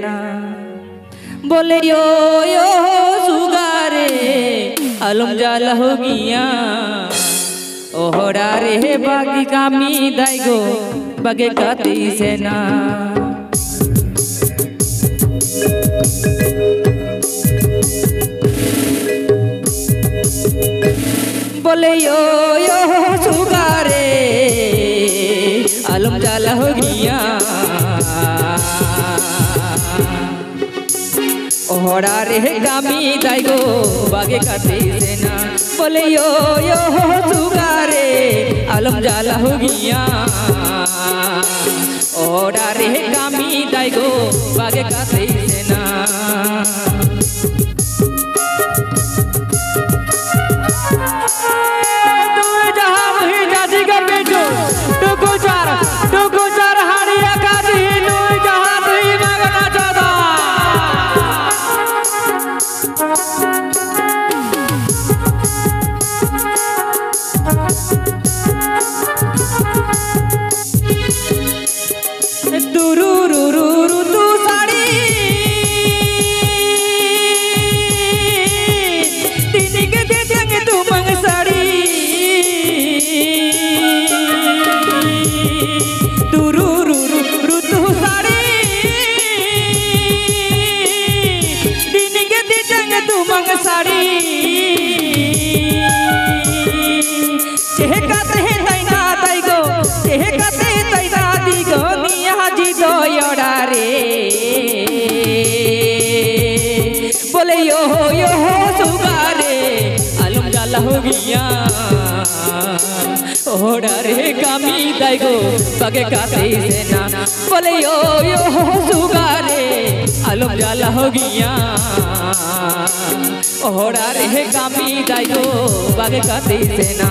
ना बोले यो सुगारे अलम जाल हो गिया ओहरा रे बागी कामी दाइगो बगे कती से ना बोले यो सुगारे अलम जाल हो गिया ओहरा रे गामी दाइगो बागे काते से ना बोले यो सुगारे अलम जाला हो गिया ओहरा रे गामी दाइगो बागे काते से ना बोले यो सुगारे अलम जाला हो गिया ओहरा रे गामी दाइगो बगे काते से ना बोले यो सुगारे अलम जाला हो गिया ओहरा रे गामी दाइगो बगे काते से ना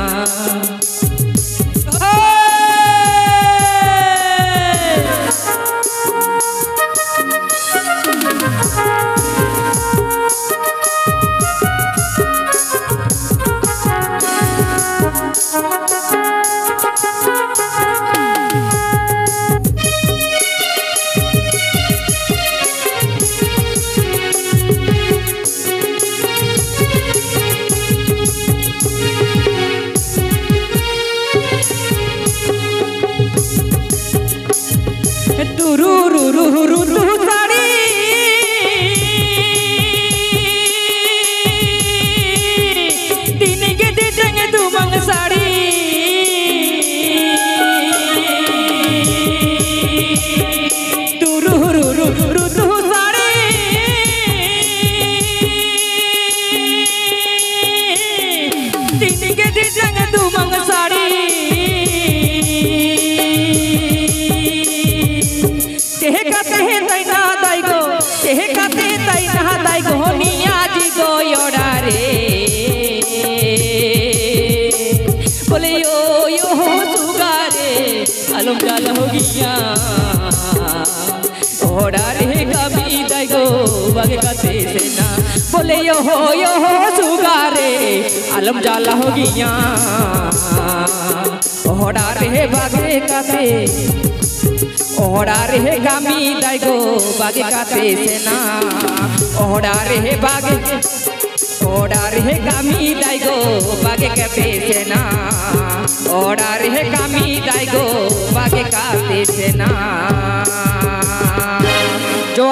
बोले यो सुगारे अलम जाला हो गिया ओहरा रे गामी दाइगो बगे काते से ना बोले यो सुगारे अलम जाला हो गिया ओहरा रे बागे काते ओहरा रे गामी दाइगो बागे काते से ना ओहरा रे बागे ओहरा रे गामी दाइगो बागे काते से ना ओहरा रे गामी दाइगो बागे काते से ना जो